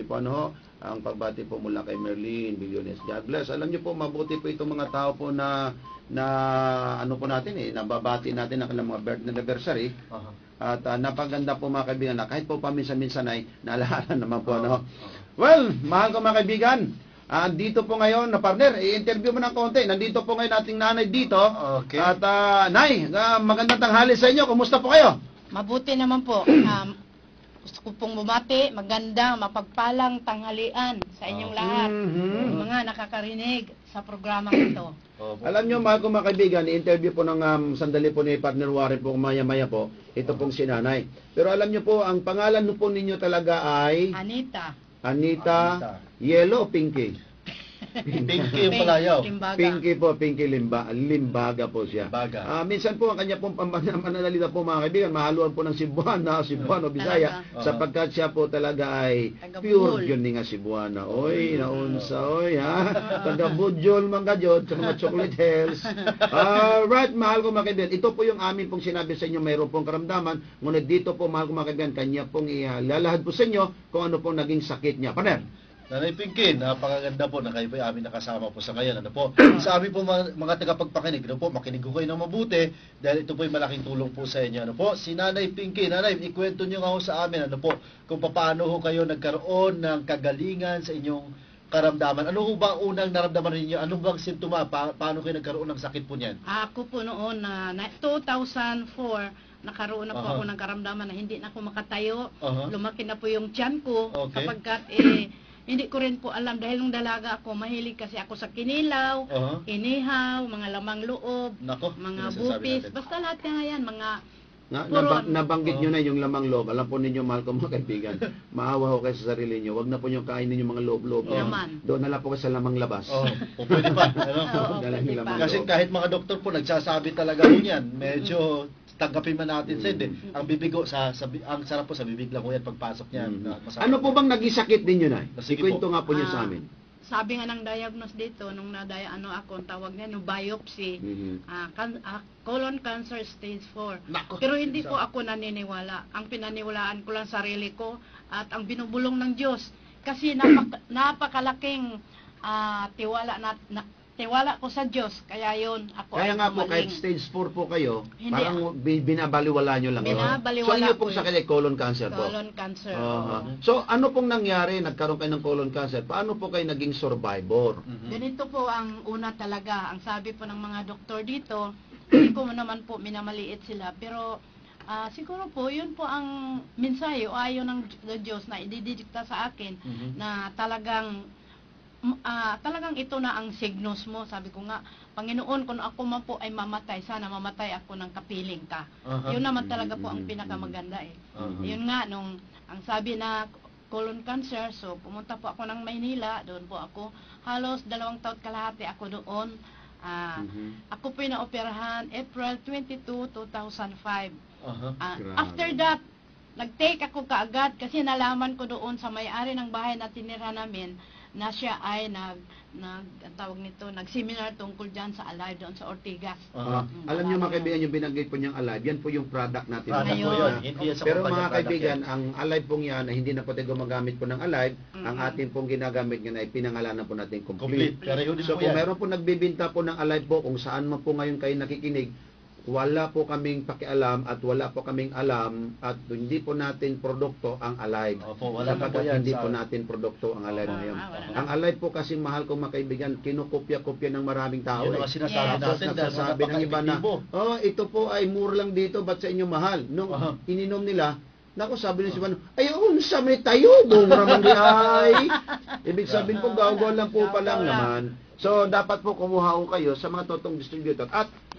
po ang pagbati po mula kay Merlin Billones. God bless. Alam niyo po, mabuti po itong mga tao po na ano po natin nababati natin ang kanilang mga birth anniversary. At napaganda po mga kaibigan na kahit po paminsan-minsan ay naalala naman po. Well, mahal ko mga kaibigan, dito po ngayon na partner, i-interview mo ng konti. Nandito po ngayon ating nanay dito. Okay. At Nay, magandang tanghali sa inyo. Kumusta po kayo? Mabuti naman po. Gusto ko pong bumati, magandang, mapagpalang tanghalian sa inyong lahat. Mga nakakarinig sa programang ito. Alam nyo, mahal ko mga kaibigan, i-interview po ng sandali po ni Partner Warren po, maya-maya po, ito pong si Nanay. Pero alam nyo po, ang pangalan po ninyo talaga ay... Anita. Yellow o Pinky? Pinky yung palayaw. Pinky po, Pinky Limbaga po siya. Minsan po ang kanya pong pananalita po mga kaibigan, mahaluan po ng Cebuana o Bisaya, sapagkat siya po talaga ay pure yun nga Cebuana. Oy, naunsa, oy ha. Taga-Budjol, Manggajod, sa mga Chocolate Hills. Alright, mahal ko mga kaibigan, ito po yung amin pong sinabi sa inyo, mayroon pong karamdaman, ngunit dito po mahal ko mga kaibigan, kanya pong ilalahad po sa inyo kung ano pong naging sakit niya. Partner? Nanay Pinky, napakaganda po na kayo po amin nakasama po sa ngayon. Ano po? Sa amin po mga tagapagpakinig, ano po, makinig ko kayo ng mabuti dahil ito po ay malaking tulong po sa inyo. Ano po? Si Nanay Pinky, Nanay, ikwento niyo nga ho sa amin, ano po, kung paano ho kayo nagkaroon ng kagalingan sa inyong karamdaman. Ano ho ba unang naramdaman ninyo? Ano bang simptoma? Paano kayo nagkaroon ng sakit po niyan? Ako po noon, 2004, nakaroon na po ako ng karamdaman na hindi na ako makatayo. Lumaki na po yung tiyan ko. Kapagkat hindi ko rin po alam dahil nung dalaga ako, mahilig kasi ako sa kinilaw, inihaw, mga lamang loob, mga bupis, basta lahat na yan, mga puron. Nabanggit nyo na yung lamang loob. Alam po ninyo, mahal ko mga kaibigan, maawa ho kayo sa sarili nyo. Huwag na po nyo kainin yung mga loob-loob. Doon na lang po kayo sa lamang labas. Pwede pa. Kasi kahit mga doktor po, nagsasabi talaga po yan. Medyo tanggapin man natin sa hindi. Ang bibigo ang sarap po sa bibig lang po yan pagpasok niyan. Ano po bang naging sakit ninyo na? Ikwento nga po niyo sa amin. Sabi nga ng diagnose dito, nung ano ako, ang tawag niya, no, biopsy, colon cancer stage 4. Pero hindi po ako naniniwala. Ang pinaniwalaan ko lang sarili ko at ang binubulong ng Diyos. Kasi napakalaking tiwala ko sa Diyos, kaya yun, ako kaya nga po, kahit stage 4 po kayo, parang binabaliwala nyo lang. So, inyo pong sakit ay colon cancer po? Colon cancer. So, ano pong nangyari? Nagkaroon kayo ng colon cancer. Paano po kayo naging survivor? Ganito po ang una talaga. Ang sabi po ng mga doktor dito, hindi ko naman po minamaliit sila, pero siguro po, yun po ang mensahe o ayon ng Diyos na ididikta sa akin na talagang ito na ang signos mo. Sabi ko nga, Panginoon, kung ako man po ay mamatay, sana mamatay ako ng kapiling ka. Yun naman talaga po ang pinakamaganda Yun nga, ang sabi na colon cancer, so pumunta po ako ng Maynila, doon po ako, halos 2 taon kalahati ako doon. Ako po na-operahan April 22, 2005. After that, nag-take ako kaagad kasi nalaman ko doon sa may-ari ng bahay na tinira namin na siya ay nag-seminar tungkol dyan sa Alive doon sa Ortigas. Alam niyo mga kaibigan, yung binanggit po niyang Alive, yan po yung product natin. Pero mga kaibigan, ang Alive pong yan, na hindi na po tayo gumagamit po ng Alive, ang ating pong ginagamit ngayon ay pinangalanan po natin Complete. So kung meron po nagbibinta po ng Alive po, kung saan man po ngayon kayo nakikinig, wala po kaming pakialam at wala po kaming alam at hindi po natin produkto ang Alive. Hindi po natin produkto ang Alive ngayon. Ang Alive po kasi, mahal kong mga kaibigan, kinukopya-kopya ng maraming tao. Yun ang sinasabi natin. Nagsasabi ng iba na, ito po ay mura lang dito, ba't sa inyo mahal? Nung ininom nila, naku, sabi ni si Juan, ayun, sa may tayo, mura man di ay. Ibig sabihin po, gawagawa lang po pa lang naman. So, dapat po kumuha ko kayo sa mga totong distributor. At